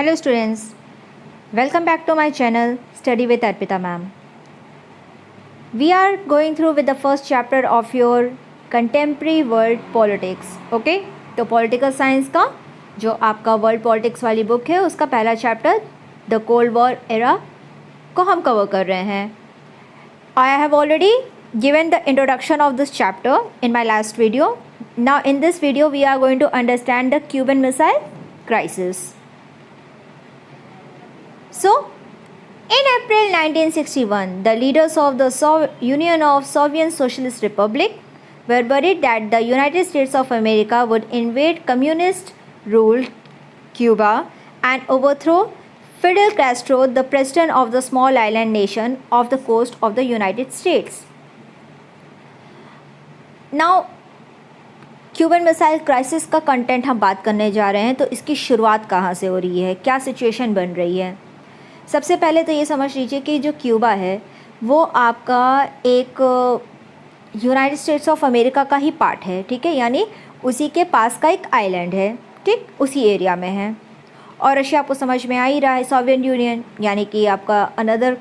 Hello students, welcome back to my channel Study with Arpita ma'am. We are going through with the first chapter of your contemporary world politics. Okay? तो political science का जो आपका world politics वाली book है उसका पहला chapter the cold war era को हम कवर कर रहे हैं. I have already given the introduction of this chapter in my last video. Now in this video we are going to understand the Cuban Missile Crisis. So, in April 1961, the leaders of the Union of Soviet Socialist Republic were worried that the United States of America would invade communist-ruled Cuba and overthrow Fidel Castro, the president of the small island nation off the coast of the United States. Now, Cuban missile crisis का content हम बात करने जा रहे हैं. तो इसकी शुरुआत कहाँ से हो रही है, क्या सिचुएशन बन रही है. सबसे पहले तो ये समझ लीजिए कि जो क्यूबा है वो आपका एक यूनाइटेड स्टेट्स ऑफ अमेरिका का ही पार्ट है. ठीक है, यानी उसी के पास का एक आइलैंड है. ठीक, उसी एरिया में है. और रशिया आपको समझ में आ ही रहा है, सोवियत यूनियन यानी कि आपका अनदर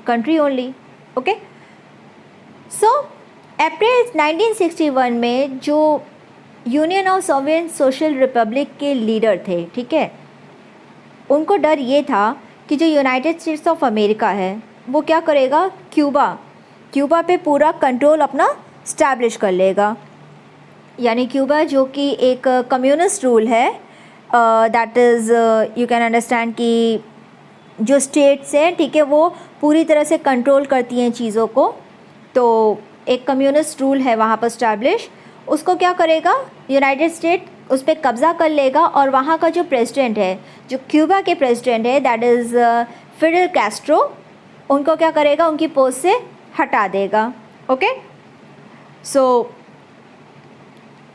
कंट्री ओनली. ओके, सो अप्रैल 1961 में जो union of Soviet social Republic के लीडर थे, ठीक है, उनको डर ये था कि जो यूनाइटेड स्टेट्स ऑफ अमेरिका है वो क्या करेगा, क्यूबा पे पूरा कंट्रोल अपना स्टैब्लिश कर लेगा. यानी क्यूबा जो कि एक कम्युनिस्ट रूल है, that is you can understand कि जो स्टेट्स हैं, ठीक है, वो पूरी तरह से कंट्रोल करती हैं चीज़ों को. तो एक कम्युनिस्ट रूल है वहाँ पर स्टैब्लिश. उसको क्या करेगा, यूनाइटेड स्टेट उस पर कब्ज़ा कर लेगा और वहाँ का जो प्रेसिडेंट है, जो क्यूबा के प्रेसिडेंट है, दैट इज़ फिडेल कैस्ट्रो, उनको क्या करेगा, उनकी पोस्ट से हटा देगा. ओके, सो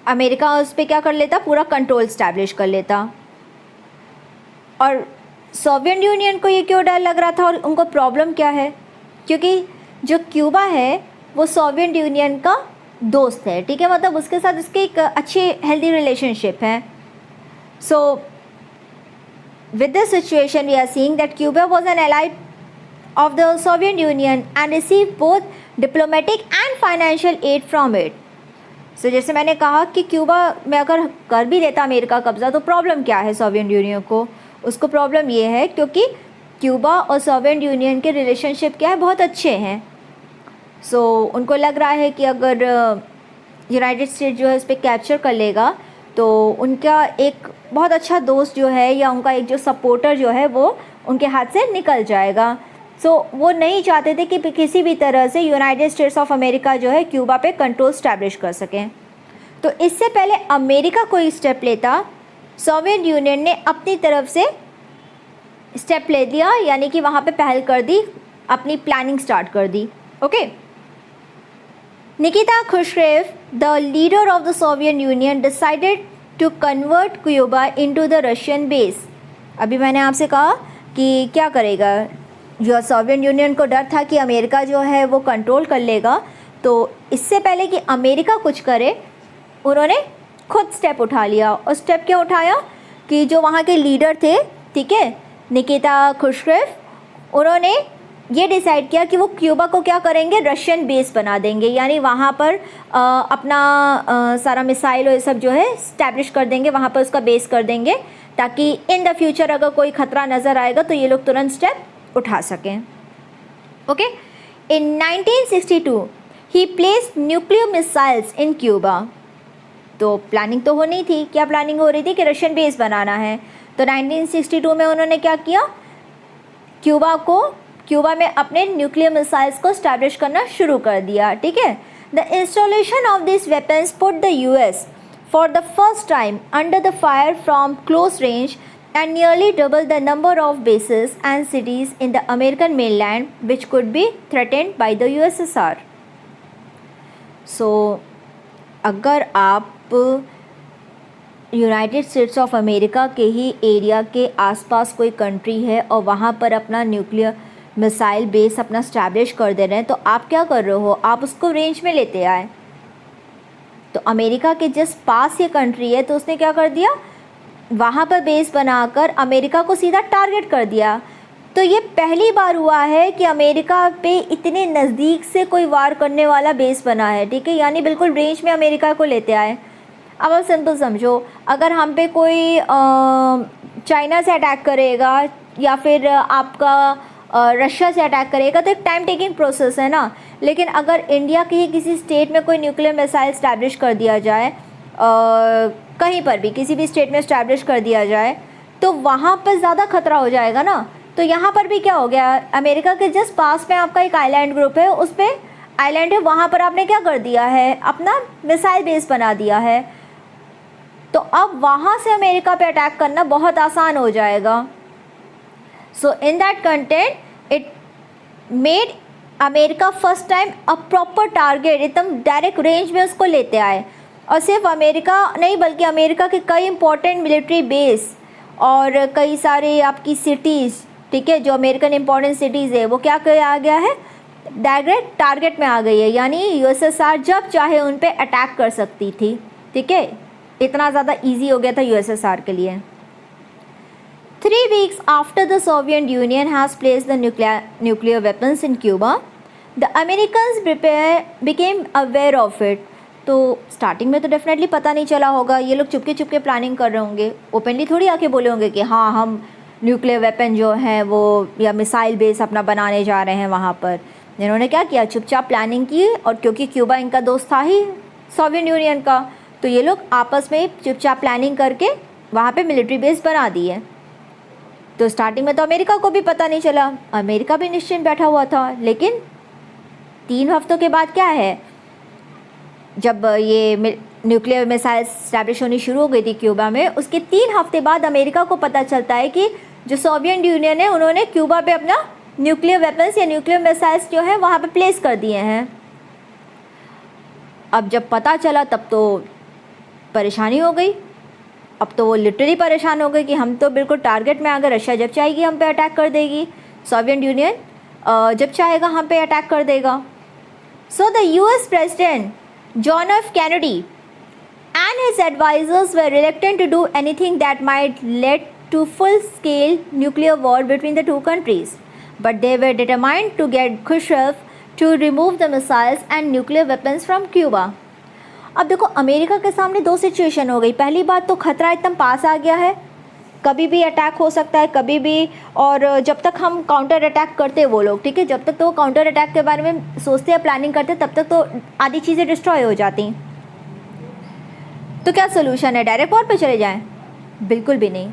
अमेरिका उस पर क्या कर लेता, पूरा कंट्रोल स्टैब्लिश कर लेता. और सोवियत यूनियन को ये क्यों डर लग रहा था और उनको प्रॉब्लम क्या है, क्योंकि जो क्यूबा है वो सोवियत यूनियन का दोस्त है. ठीक है, मतलब उसके साथ उसकी एक अच्छी हेल्दी रिलेशनशिप है. So with this situation we are seeing that Cuba was an ally of the Soviet Union and receive both diplomatic and financial aid from it. So जैसे मैंने कहा कि क्यूबा में अगर कर भी लेता अमेरिका कब्ज़ा तो प्रॉब्लम क्या है सोवियत यूनियन को, उसको प्रॉब्लम ये है क्योंकि क्यूबा और सोवियत यूनियन के रिलेशनशिप क्या है, बहुत अच्छे हैं. सो उनको लग रहा है कि अगर यूनाइटेड स्टेट्स जो है इस पर कैप्चर कर लेगा तो उनका एक बहुत अच्छा दोस्त जो है या उनका एक जो सपोर्टर जो है वो उनके हाथ से निकल जाएगा. सो वो नहीं चाहते थे कि किसी भी तरह से यूनाइटेड स्टेट्स ऑफ अमेरिका जो है क्यूबा पे कंट्रोल स्टैब्लिश कर सकें. तो इससे पहले अमेरिका कोई स्टेप लेता, सोवियत यूनियन ने अपनी तरफ से स्टेप ले लिया, यानी कि वहाँ पे पहल कर दी, अपनी प्लानिंग स्टार्ट कर दी. Okay, Nikita Khrushchev, the leader of the Soviet Union, decided to convert Cuba into the Russian base. अभी मैंने आपसे कहा कि क्या करेगा, जो सोवियत यूनियन को डर था कि अमेरिका जो है वो कंट्रोल कर लेगा, तो इससे पहले कि अमेरिका कुछ करे उन्होंने खुद स्टेप उठा लिया. और स्टेप क्या उठाया कि जो वहाँ के लीडर थे, ठीक है, निकिता खुश्चेव, उन्होंने ये डिसाइड किया कि वो क्यूबा को क्या करेंगे, रशियन बेस बना देंगे. यानी वहाँ पर अपना सारा मिसाइल और ये सब जो है स्टैब्लिश कर देंगे, वहाँ पर उसका बेस कर देंगे, ताकि इन द फ्यूचर अगर कोई ख़तरा नज़र आएगा तो ये लोग तुरंत स्टेप उठा सकें. ओके, इन 1962 ही प्लेस्ड न्यूक्लियर मिसाइल्स इन क्यूबा. तो प्लानिंग तो होनी थी, क्या प्लानिंग हो रही थी कि रशियन बेस बनाना है. तो 1962 में उन्होंने क्या किया, क्यूबा में अपने न्यूक्लियर मिसाइल्स को स्टैब्लिश करना शुरू कर दिया. ठीक है, the installation of this weapons put the US for the first time under the fire from close range and nearly double the number of bases and cities in the American mainland which could be threatened by the USSR. So अगर आप United states of America के ही area के आसपास कोई country है और वहाँ पर अपना न्यूक्लियर मिसाइल बेस अपना स्टैब्लिश कर दे रहे हैं, तो आप क्या कर रहे हो, आप उसको रेंज में लेते आए. तो अमेरिका के जिस पास ये कंट्री है तो उसने क्या कर दिया, वहाँ पर बेस बनाकर अमेरिका को सीधा टारगेट कर दिया। तो ये पहली बार हुआ है कि अमेरिका पे इतने नज़दीक से कोई वार करने वाला बेस बना है, ठीक है, यानी बिल्कुल रेंज में अमेरिका को लेते आए। अब आप सिंपल समझो, अगर हम पे कोई चाइना से अटैक करेगा या फिर आपका रशिया से अटैक करेगा तो एक टाइम टेकिंग प्रोसेस है ना। लेकिन अगर इंडिया के ही किसी स्टेट में कोई न्यूक्लियर मिसाइल स्टैब्लिश कर दिया जाए, कहीं पर भी किसी भी स्टेट में स्टैब्लिश कर दिया जाए, तो वहाँ पर ज़्यादा खतरा हो जाएगा ना। तो यहाँ पर भी क्या हो गया, अमेरिका के जस्ट पास में आपका एक आइलैंड ग्रुप है, उस पर आइलैंड है, वहाँ पर आपने क्या कर दिया है, अपना मिसाइल बेस बना दिया है। तो अब वहाँ से अमेरिका पे अटैक करना बहुत आसान हो जाएगा। So in that content it made America first time a proper target, एकदम डायरेक्ट रेंज में उसको लेते आए। और सिर्फ अमेरिका नहीं बल्कि अमेरिका के कई इंपॉर्टेंट मिलिट्री बेस और कई सारे आपकी सिटीज़, ठीक है, जो अमेरिकन इंपॉर्टेंट सिटीज़ है, वो क्या किया गया है, डायरेक्ट टारगेट में आ गई है। यानी यूएसएसआर जब चाहे उन पे अटैक कर सकती थी, ठीक है, इतना ज़्यादा ईजी हो गया था यूएसएसआर के लिए। 3 weeks after the Soviet Union has placed the nuclear weapons in Cuba, the Americans became aware of it. तो स्टार्टिंग में तो डेफिनेटली पता नहीं चला होगा, ये लोग चुपके चुपके प्लानिंग कर रहे होंगे, ओपनली थोड़ी आके बोले होंगे कि हाँ हम न्यूक्लियर वेपन जो है वो या मिसाइल बेस अपना बनाने जा रहे हैं वहाँ पर। इन्होंने क्या किया, चुपचाप प्लानिंग की, और क्योंकि क्यूबा इनका दोस्त था ही सोवियत यूनियन का, तो ये लोग आपस में चुपचाप प्लानिंग करके वहाँ पे मिलिट्री बेस बना दी है। तो स्टार्टिंग में तो अमेरिका को भी पता नहीं चला, अमेरिका भी निश्चिंत बैठा हुआ था। लेकिन 3 हफ्तों के बाद क्या है, जब ये न्यूक्लियर मिसाइल स्टैब्लिश होनी शुरू हो गई थी क्यूबा में, उसके 3 हफ्ते बाद अमेरिका को पता चलता है कि जो सोवियत यूनियन है उन्होंने क्यूबा पे अपना न्यूक्लियर वेपन्स या न्यूक्लियर मिसाइल्स जो है वहाँ पे प्लेस कर दिए हैं। अब जब पता चला तब तो परेशानी हो गई, अब तो वो लिटरली परेशान हो गए कि हम तो बिल्कुल टारगेट में आ गए, रशिया जब चाहेगी हम पे अटैक कर देगी, सोवियत यूनियन जब चाहेगा हम पे अटैक कर देगा। So the US president John F Kennedy and his advisors were reluctant to do anything that might lead to full-scale nuclear war between the two countries, but they were determined to get Khrushchev to remove the missiles and nuclear weapons from Cuba. अब देखो America के सामने 2 situation हो गई। पहली बात तो खतरा एकदम पास आ गया है, कभी भी अटैक हो सकता है, कभी भी, और जब तक हम काउंटर अटैक करते वो लोग, ठीक है, जब तक तो काउंटर अटैक के बारे में सोचते हैं, प्लानिंग करते, तब तक तो आधी चीज़ें डिस्ट्रॉय हो जाती। तो क्या सोल्यूशन है, डायरेक्ट वॉर पे चले जाएं? बिल्कुल भी नहीं।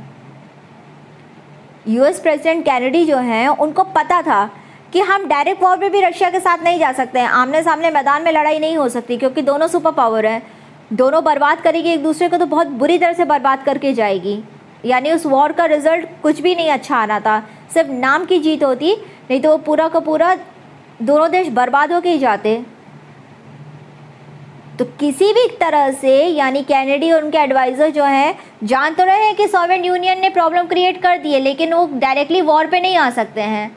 यूएस प्रेसिडेंट कैनेडी जो हैं उनको पता था कि हम डायरेक्ट वॉर पे भी रशिया के साथ नहीं जा सकते हैं, आमने सामने मैदान में लड़ाई नहीं हो सकती, क्योंकि दोनों सुपर पावर हैं, दोनों बर्बाद करेगी एक दूसरे को, तो बहुत बुरी तरह से बर्बाद करके जाएगी। यानी उस वॉर का रिजल्ट कुछ भी नहीं अच्छा आना था, सिर्फ नाम की जीत होती, नहीं तो वो पूरा का पूरा दोनों देश बर्बाद होके ही जाते। तो किसी भी तरह से, यानी कैनेडी और उनके एडवाइज़र जो हैं जान तो रहे हैं कि सोवियत यूनियन ने प्रॉब्लम क्रिएट कर दी है, लेकिन वो डायरेक्टली वॉर पे नहीं आ सकते हैं।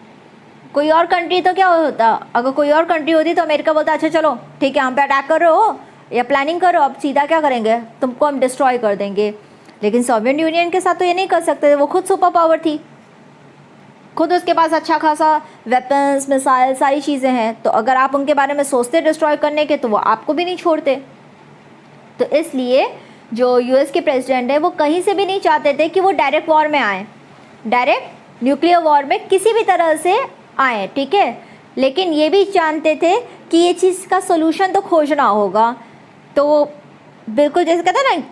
कोई और कंट्री तो क्या होता, अगर कोई और कंट्री होती तो अमेरिका बोलता अच्छा चलो ठीक है हम पे अटैक कर रहे हो या प्लानिंग करो, अब सीधा क्या करेंगे, तुमको हम डिस्ट्रॉय कर देंगे। लेकिन सोवियत यूनियन के साथ तो ये नहीं कर सकते, वो खुद सुपर पावर थी, खुद उसके पास अच्छा खासा वेपन्स, मिसाइल, सारी चीज़ें हैं, तो अगर आप उनके बारे में सोचते डिस्ट्रॉय करने के तो वो आपको भी नहीं छोड़ते। तो इसलिए जो यूएस के प्रेसिडेंट है वो कहीं से भी नहीं चाहते थे कि वो डायरेक्ट वॉर में आए, डायरेक्ट न्यूक्लियर वॉर में किसी भी तरह से आए, ठीक है। लेकिन ये भी जानते थे कि ये चीज़ का सोल्यूशन तो खोजना होगा। तो बिल्कुल जैसे कहते हैं ना,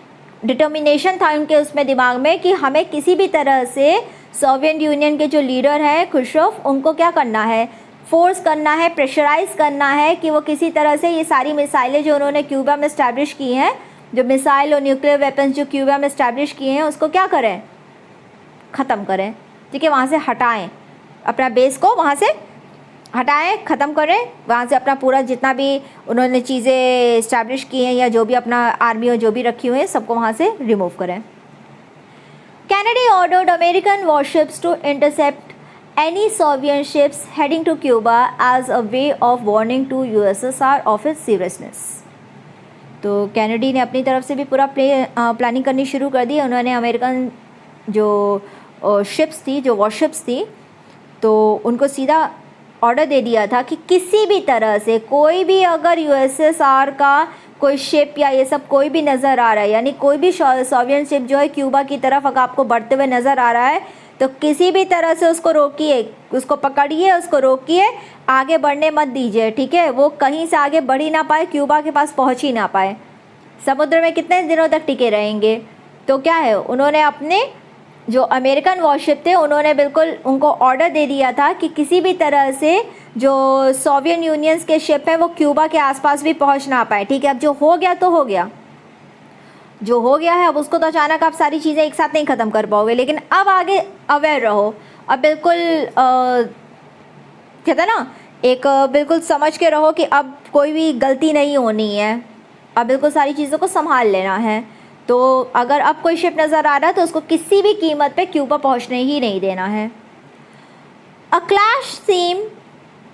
डिटर्मिनेशन था उनके उसमें दिमाग में कि हमें किसी भी तरह से सोवियत यूनियन के जो लीडर हैं खुश्रोफ, उनको क्या करना है, फोर्स करना है, प्रेशराइज करना है कि वो किसी तरह से ये सारी मिसाइलें जो उन्होंने क्यूबा में इस्टेब्लिश की हैं, जो मिसाइल और न्यूक्लियर वेपन्स जो क्यूबा में इस्टेब्लिश किए हैं, उसको क्या करें, ख़त्म करें, ठीक है, वहाँ से हटाएं, अपना बेस को वहाँ से हटाएं, ख़त्म करें, वहाँ से अपना पूरा जितना भी उन्होंने चीज़ें इस्टेब्लिश की हैं या जो भी अपना आर्मी और जो भी रखी हुई है सबको वहाँ से रिमूव करें। Kennedy ordered American warships to intercept any Soviet ships heading to Cuba as a way of warning to USSR of its seriousness. तो कैनेडी ने अपनी तरफ से भी पूरा प्लानिंग करनी शुरू कर दी। उन्होंने अमेरिकन जो शिप्स थी, जो वॉरशिप्स थी, तो उनको सीधा ऑर्डर दे दिया था कि किसी भी तरह से कोई भी अगर यूएसएसआर का कोई शिप या ये सब कोई भी नज़र आ रहा है, यानी कोई भी सोवियत शिप जो है क्यूबा की तरफ अगर आपको बढ़ते हुए नज़र आ रहा है, तो किसी भी तरह से उसको रोकिए, उसको पकड़िए, उसको रोकिए, आगे बढ़ने मत दीजिए, ठीक है। वो कहीं से आगे बढ़ ही ना पाए, क्यूबा के पास पहुंच ही ना पाए। समुद्र में कितने दिनों तक टिके रहेंगे। तो क्या है, उन्होंने अपने जो अमेरिकन वॉरशिप थे उन्होंने बिल्कुल उनको ऑर्डर दे दिया था कि किसी भी तरह से जो सोवियत यूनियंस के शिप हैं वो क्यूबा के आसपास भी पहुंच ना पाए, ठीक है। अब जो हो गया तो हो गया, जो हो गया है, अब उसको तो अचानक आप सारी चीज़ें एक साथ नहीं ख़त्म कर पाओगे, लेकिन अब आगे अवेयर रहो। अब बिल्कुल कहते हैं ना, एक बिल्कुल समझ के रहो कि अब कोई भी गलती नहीं होनी है, अब बिल्कुल सारी चीज़ों को संभाल लेना है। तो अगर अब कोई शिप नज़र आ रहा है तो उसको किसी भी कीमत पे क्यूबा पहुंचने ही नहीं देना है। A clash seem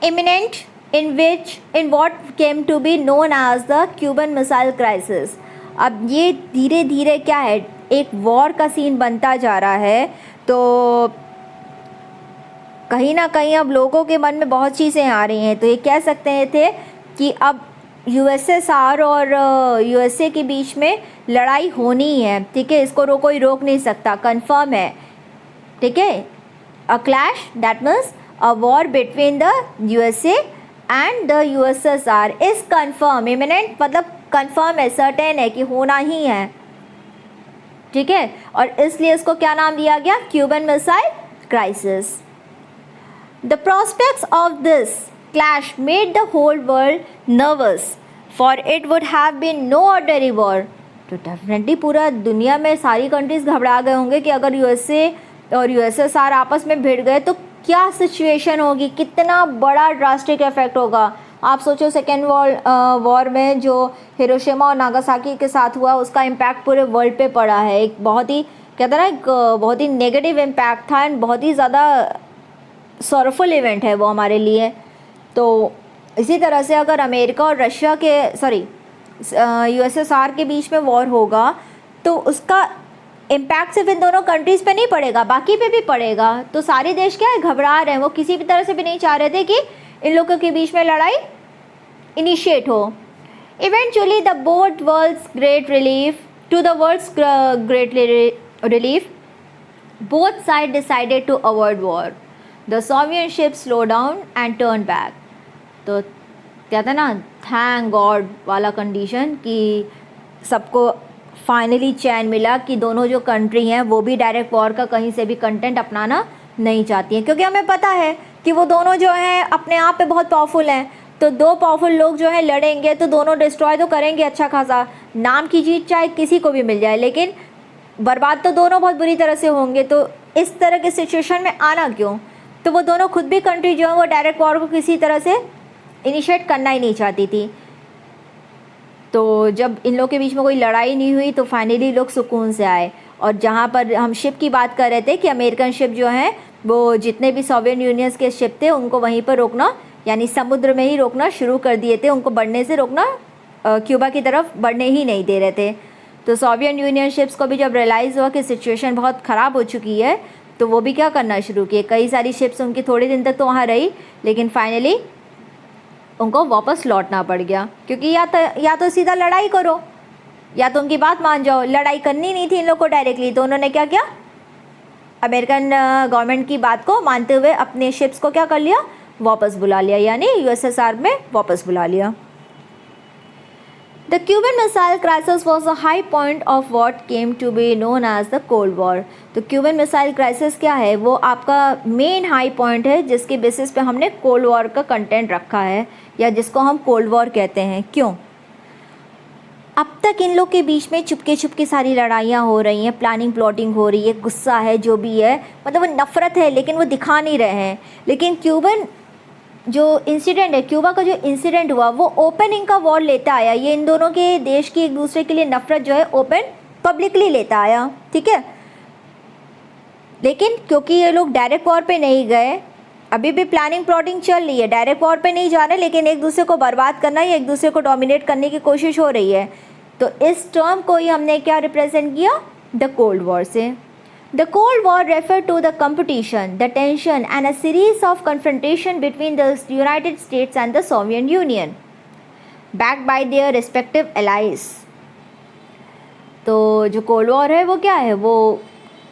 imminent in what came to be known as the Cuban Missile Crisis। अब ये धीरे धीरे क्या है, एक वॉर का सीन बनता जा रहा है। तो कहीं ना कहीं अब लोगों के मन में बहुत चीज़ें आ रही हैं। तो ये कह सकते थे कि अब यूएसएसआर और यूएसए के बीच में लड़ाई होनी है, ठीक है। इसको कोई रोक नहीं सकता, कंफर्म है, ठीक है। A clash that means a war between the USA and the USSR is confirm. Imminent मतलब कंफर्म है, सर्टेन है कि होना ही है, ठीक है। और इसलिए इसको क्या नाम दिया गया, Cuban missile crisis. The prospects of this clash made the whole world nervous, for it would have been no ordinary war। तो डेफिनेटली पूरा दुनिया में सारी कंट्रीज़ घबरा गए होंगे कि अगर यूएसए और यूएसएसआर आपस में भिड़ गए तो क्या सिचुएशन होगी, कितना बड़ा ड्रास्टिक इफेक्ट होगा। आप सोचो सेकेंड वॉर में जो हिरोशिमा और नागासाकी के साथ हुआ उसका इम्पैक्ट पूरे वर्ल्ड पे पड़ा है। एक बहुत ही कहते हैं ना, एक बहुत ही नेगेटिव इम्पैक्ट था एंड बहुत ही ज़्यादा सॉरफुल इवेंट है वो हमारे लिए। तो इसी तरह से अगर अमेरिका और रशिया के यूएसएसआर के बीच में वॉर होगा तो उसका इम्पैक्ट सिर्फ इन दोनों कंट्रीज़ पे नहीं पड़ेगा, बाकी पे भी पड़ेगा। तो सारे देश क्या है, घबरा रहे हैं, वो किसी भी तरह से भी नहीं चाह रहे थे कि इन लोगों के बीच में लड़ाई इनिशिएट हो। Eventually the both world's great relief to the world's great relief both side decided to avoid war. The Soviet ship slow down and turn back. तो कहते हैं ना, थैंक गॉड वाला कंडीशन कि सबको फाइनली चैन मिला कि दोनों जो कंट्री हैं वो भी डायरेक्ट वॉर का कहीं से भी कंटेंट अपनाना नहीं चाहती हैं, क्योंकि हमें पता है कि वो दोनों जो हैं अपने आप पे बहुत पावरफुल हैं। तो दो पावरफुल लोग जो हैं लड़ेंगे तो दोनों डिस्ट्रॉय तो करेंगे अच्छा खासा, नाम की जीत चाहे किसी को भी मिल जाए, लेकिन बर्बाद तो दोनों बहुत बुरी तरह से होंगे। तो इस तरह के सिचुएशन में आना क्यों। तो वो दोनों खुद भी कंट्री जो है वो डायरेक्ट वॉर को किसी तरह से इनिशिएट करना ही नहीं चाहती थी। तो जब इन लोग के बीच में कोई लड़ाई नहीं हुई तो फाइनली लोग सुकून से आए। और जहाँ पर हम शिप की बात कर रहे थे कि अमेरिकन शिप जो हैं वो जितने भी सोवियत यूनियंस के शिप थे उनको वहीं पर रोकना, यानी समुद्र में ही रोकना शुरू कर दिए थे, उनको बढ़ने से रोकना, क्यूबा की तरफ बढ़ने ही नहीं दे रहे थे। तो सोवियत यूनियन शिप्स को भी जब रियलाइज़ हुआ कि सिचुएशन बहुत ख़राब हो चुकी है तो वो भी क्या करना शुरू किए, कई सारी शिप्स उनकी थोड़े दिन तक तो वहाँ रही, लेकिन फाइनली उनको वापस लौटना पड़ गया। क्योंकि या तो सीधा लड़ाई करो या तो उनकी बात मान जाओ। लड़ाई करनी नहीं थी इन लोग को डायरेक्टली, तो उन्होंने क्या किया, अमेरिकन गवर्नमेंट की बात को मानते हुए अपने शिप्स को क्या कर लिया, वापस बुला लिया, यानी यूएसएसआर में वापस बुला लिया। The Cuban Missile Crisis was a high point of what came to be known as the Cold War। तो क्यूबन मिसाइल क्राइसिस क्या है, वो आपका मेन हाई पॉइंट है जिसके बेसिस पे हमने कोल्ड वॉर का कंटेंट रखा है, या जिसको हम कोल्ड वॉर कहते हैं। क्यों, अब तक इन लोग के बीच में चुपके चुपके सारी लड़ाइयाँ हो रही हैं, प्लानिंग प्लॉटिंग हो रही है, गुस्सा है, जो भी है, मतलब वो नफ़रत है लेकिन वो दिखा नहीं रहे हैं। लेकिन क्यूबन जो इंसिडेंट है, क्यूबा का जो इंसिडेंट हुआ वो ओपन इनका वॉर लेता आया। ये इन दोनों के देश की एक दूसरे के लिए नफरत जो है ओपन पब्लिकली लेता आया, ठीक है। लेकिन क्योंकि ये लोग डायरेक्ट वॉर पे नहीं गए, अभी भी प्लानिंग प्लॉटिंग चल रही है, डायरेक्ट वॉर पे नहीं जा रहे, लेकिन एक दूसरे को बर्बाद करना या एक दूसरे को डोमिनेट करने की कोशिश हो रही है। तो इस टर्म को ही हमने क्या रिप्रेजेंट किया, द कोल्ड वॉर से। The Cold War referred to the competition, the tension and a series of confrontation between the United States and the Soviet Union, backed by their respective allies. तो जो cold war है वो क्या है, वो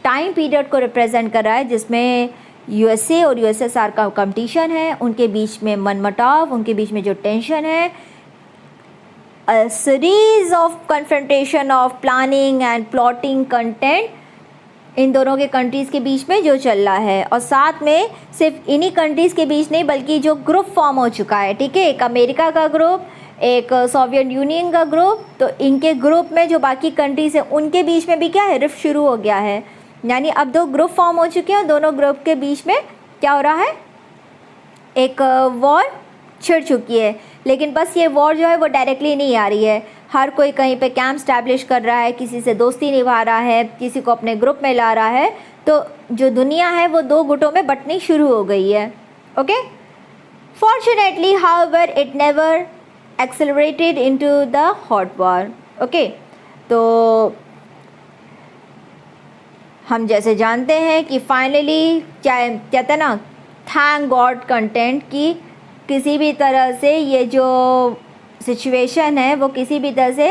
time period को represent कर रहा है जिसमें यूएसए और यूएसएसआर का कंपटीशन है, उनके बीच में मनमुटाव, उनके बीच में जो टेंशन है, a series of confrontation of planning and plotting content इन दोनों के कंट्रीज़ के बीच में जो चल रहा है, और साथ में सिर्फ इन्हीं कंट्रीज़ के बीच नहीं बल्कि जो ग्रुप फॉर्म हो चुका है, ठीक है, एक अमेरिका का ग्रुप, एक सोवियत यूनियन का ग्रुप, तो इनके ग्रुप में जो बाकी कंट्रीज़ हैं उनके बीच में भी क्या है, रिफ्ट शुरू हो गया है। यानी अब दो ग्रुप फॉर्म हो चुके हैं, दोनों ग्रुप के बीच में क्या हो रहा है, एक वॉर छिड़ चुकी है। लेकिन बस ये वॉर जो है वो डायरेक्टली नहीं आ रही है, हर कोई कहीं पे कैंप स्टैब्लिश कर रहा है, किसी से दोस्ती निभा रहा है, किसी को अपने ग्रुप में ला रहा है, तो जो दुनिया है वो दो गुटों में बंटनी शुरू हो गई है। Okay, fortunately however it never accelerated into the hot war. Okay, तो हम जैसे जानते हैं कि फाइनली क्या कहते हैं ना, थैंक गॉड कंटेंट की किसी भी तरह से ये जो सिचुएशन है वो किसी भी तरह से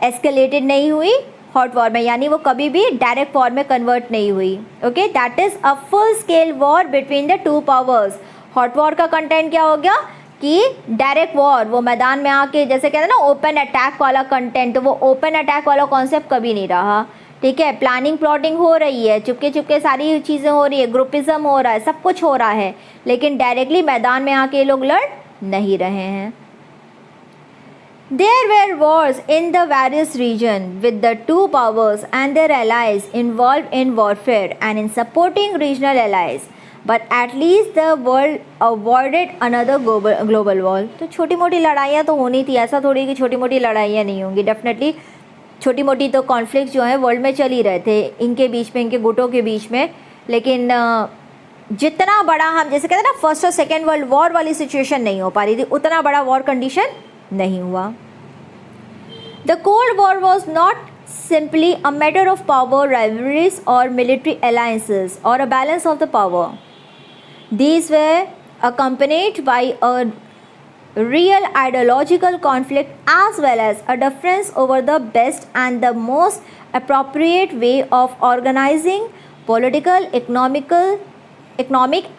एस्केलेटेड नहीं हुई हॉट वॉर में, यानी वो कभी भी डायरेक्ट वॉर में कन्वर्ट नहीं हुई। Okay, that is a full scale war between the two powers. Hot war का कंटेंट क्या हो गया कि डायरेक्ट वॉर, वो मैदान में आके जैसे कहते हैं ना ओपन अटैक वाला कंटेंट, तो वो ओपन अटैक वाला कॉन्सेप्ट कभी नहीं रहा। ठीक है, प्लानिंग प्लॉटिंग हो रही है, चुपके चुपके सारी चीज़ें हो रही है, ग्रुपिज्म हो रहा है, सब कुछ हो रहा है, लेकिन डायरेक्टली मैदान में आके ये लोग लड़ नहीं रहे हैं। There were wars in the various regions with the two powers and their allies involved in warfare and in supporting regional allies, but at least the world avoided another global war. तो छोटी मोटी लड़ाइयाँ तो होनी थी, ऐसा थोड़ी कि छोटी मोटी लड़ाइयाँ नहीं होंगी। डेफिनेटली छोटी मोटी तो कॉन्फ्लिक्ट जो है वर्ल्ड में चल ही रहे थे, इनके बीच में, इनके गुटों के बीच में, लेकिन जितना बड़ा हम जैसे कहते हैं ना फर्स्ट और सेकेंड वर्ल्ड वॉर वाली सिचुएशन नहीं हो पा रही थी, उतना बड़ा वॉर कंडीशन नहीं हुआ। The Cold War was not simply a matter of power rivalries or military alliances or a balance of the power. These were accompanied by a real ideological conflict as well as a difference over the best and the most appropriate way of organizing political, economic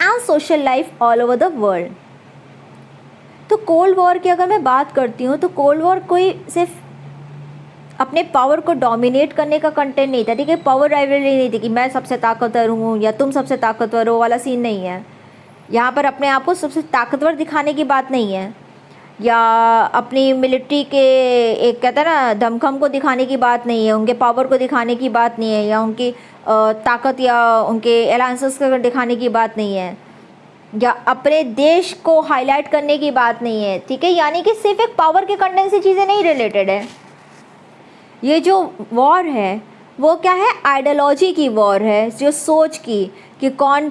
and social life all over the world. तो cold war की अगर मैं बात करती हूँ तो cold war कोई सिर्फ अपने पावर को डोमिनेट करने का कंटेंट नहीं था, ठीक है, पावर राइवलरी नहीं थी कि मैं सबसे ताकतवर हूँ या तुम सबसे ताकतवर हो वाला सीन नहीं है। यहाँ पर अपने आप को सबसे ताकतवर दिखाने की बात नहीं है, या अपनी मिलिट्री के एक कहता है ना दमखम को दिखाने की बात नहीं है, उनके पावर को दिखाने की बात नहीं है, या उनकी ताकत या उनके अलायंसेस को दिखाने की बात नहीं है, या अपने देश को हाईलाइट करने की बात नहीं है। ठीक है, यानी कि सिर्फ एक पावर के कंटेंट से चीज़ें नहीं रिलेटेड है। ये जो वॉर है वो क्या है, आइडियोलॉजी की वॉर है, जो सोच की कि कौन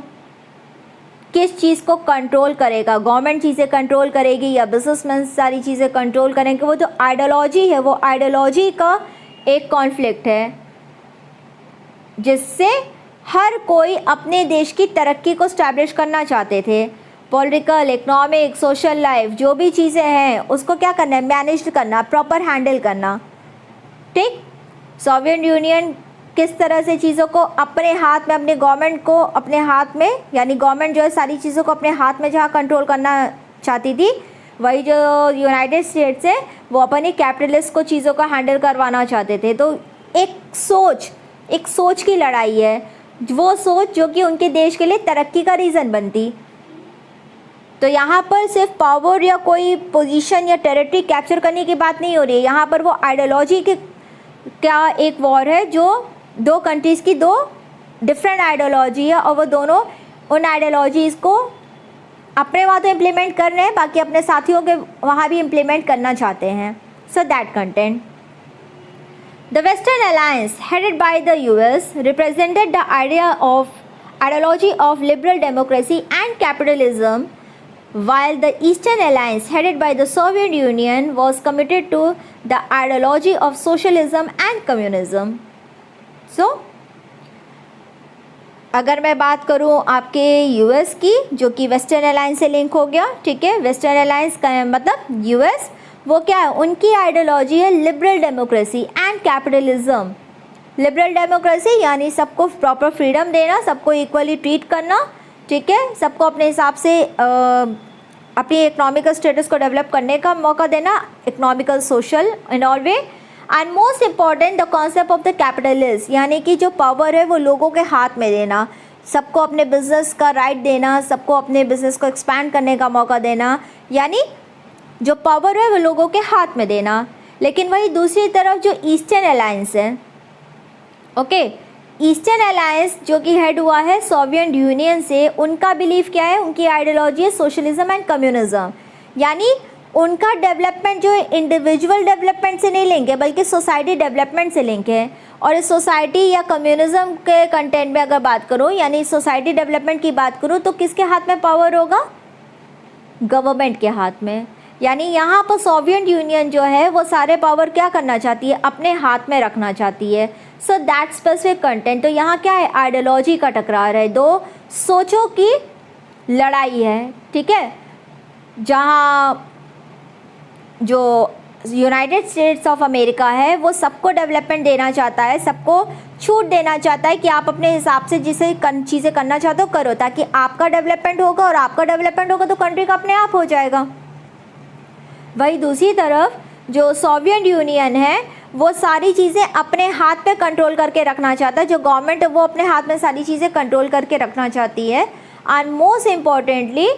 किस चीज़ को कंट्रोल करेगा, गवर्नमेंट चीज़ें कंट्रोल करेगी या बिजनेसमैन सारी चीज़ें कंट्रोल करेंगे। वो जो आइडियोलॉजी है वो आइडियोलॉजी का एक कॉन्फ्लिक्ट है जिससे हर कोई अपने देश की तरक्की को स्टैब्लिश करना चाहते थे। पॉलिटिकल, इकोनॉमिक, सोशल लाइफ जो भी चीज़ें हैं उसको क्या करना है, मैनेज करना, प्रॉपर हैंडल करना। ठीक, सोवियत यूनियन किस तरह से चीज़ों को अपने हाथ में, अपने गवर्नमेंट को अपने हाथ में, यानी गवर्नमेंट जो है सारी चीज़ों को अपने हाथ में जहाँ कंट्रोल करना चाहती थी, वही जो यूनाइटेड स्टेट्स है वो अपनी कैपिटलिस्ट को चीज़ों का हैंडल करवाना चाहते थे। तो एक सोच की लड़ाई है, वो सोच जो कि उनके देश के लिए तरक्की का रीज़न बनती। तो यहाँ पर सिर्फ पावर या कोई पोजीशन या टेरिटरी कैप्चर करने की बात नहीं हो रही है, यहाँ पर वो आइडियोलॉजी के क्या एक वॉर है जो दो कंट्रीज़ की दो डिफरेंट आइडियोलॉजी है, और वो दोनों उन आइडियोलॉजीज़ को अपने वहाँ तो इम्प्लीमेंट कर रहे हैं, बाकी अपने साथियों के वहाँ भी इम्प्लीमेंट करना चाहते हैं। So that content, the western alliance headed by the US represented the ideology of liberal democracy and capitalism, while the Eastern Alliance headed by the Soviet Union was committed to the ideology of socialism and communism. So अगर मैं बात करूं आपके US की, जो कि western alliance से link हो गया, ठीक है, वेस्टर्न अलायंस का मतलब यूएस, वो क्या है, उनकी आइडियोलॉजी है liberal democracy and capitalism. Liberal democracy यानी सबको प्रॉपर फ्रीडम देना, सबको इक्वली ट्रीट करना, ठीक है, सबको अपने हिसाब से अपनी इकोनॉमिकल स्टेटस को डेवलप करने का मौका देना, economical social in all way. And most important the concept of the capitalist, यानी कि जो पावर है वो लोगों के हाथ में देना, सबको अपने बिजनेस का राइट देना, सबको अपने बिजनेस को एक्सपैंड करने का मौका देना, यानी जो पावर है वो लोगों के हाथ में देना। लेकिन वही दूसरी तरफ जो ईस्टर्न अलायंस है, ओके, ईस्टर्न अलायंस जो कि हेड हुआ है सोवियत यूनियन से, उनका बिलीफ क्या है, उनकी आइडियोलॉजी है सोशलिज्म एंड कम्युनिज्म, यानी उनका डेवलपमेंट जो है इंडिविजुअल डेवलपमेंट से नहीं लिंक है बल्कि सोसाइटी डेवलपमेंट से लिंक है। और इस सोसाइटी या कम्युनिज्म के कंटेंट में अगर बात करूँ, यानी सोसाइटी डेवलपमेंट की बात करूँ, तो किसके हाथ में पावर होगा, गवर्नमेंट के हाथ में। यानी यहाँ पर सोवियत यूनियन जो है वो सारे पावर क्या करना चाहती है, अपने हाथ में रखना चाहती है। सो दैट स्पेसिफिक कंटेंट, तो यहाँ क्या है, आइडियोलॉजी का टकरार है, दो सोचों की लड़ाई है, ठीक है, जहाँ जो यूनाइटेड स्टेट्स ऑफ अमेरिका है वो सबको डेवलपमेंट देना चाहता है, सबको छूट देना चाहता है कि आप अपने हिसाब से जिसे चीज़ें करना चाहते हो करो, ताकि आपका डेवलपमेंट होगा, और आपका डेवलपमेंट होगा तो कंट्री का अपने आप हो जाएगा। वही दूसरी तरफ जो सोवियत यूनियन है वो सारी चीज़ें अपने हाथ पे कंट्रोल करके रखना चाहता है, जो गवर्नमेंट है वो अपने हाथ में सारी चीज़ें कंट्रोल करके रखना चाहती है। एंड मोस्ट इम्पॉर्टेंटली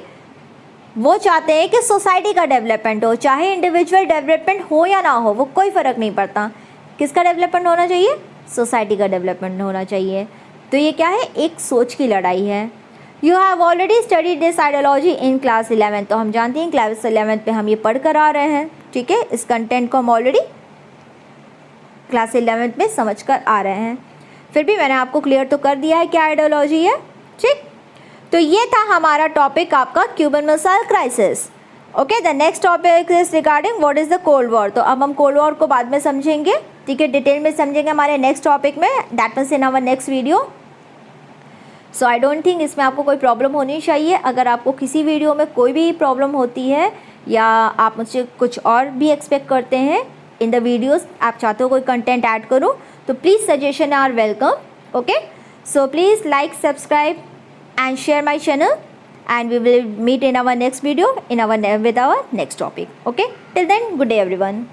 वो चाहते हैं कि सोसाइटी का डेवलपमेंट हो, चाहे इंडिविजुअल डेवलपमेंट हो या ना हो, वो कोई फ़र्क नहीं पड़ता, किसका डेवलपमेंट होना चाहिए, सोसाइटी का डेवलपमेंट होना चाहिए। तो ये क्या है, एक सोच की लड़ाई है। You have already studied this ideology in class 11, तो हम जानते हैं क्लास 11 पे हम ये पढ़ कर आ रहे हैं, ठीक है, इस कंटेंट को हम ऑलरेडी क्लास 11 में समझ कर आ रहे हैं। फिर भी मैंने आपको क्लियर तो कर दिया है क्या आइडियोलॉजी है, ठीक। तो ये था हमारा टॉपिक आपका Cuban missile crisis. Okay, the next topic is regarding what is the cold war. तो अब हम कोल्ड वॉर को बाद में समझेंगे, ठीक है, डिटेल में समझेंगे हमारे नेक्स्ट टॉपिक में, that means in our next video. So I don't think इसमें आपको कोई प्रॉब्लम होनी चाहिए। अगर आपको किसी वीडियो में कोई भी प्रॉब्लम होती है या आप मुझसे कुछ और भी एक्सपेक्ट करते हैं इन द वीडियोस, आप चाहते हो कोई कंटेंट ऐड करूं, तो please suggestion are welcome. Okay, so please like, subscribe and share my channel, and we will meet in our next video with our next topic. Okay, till then, good day everyone.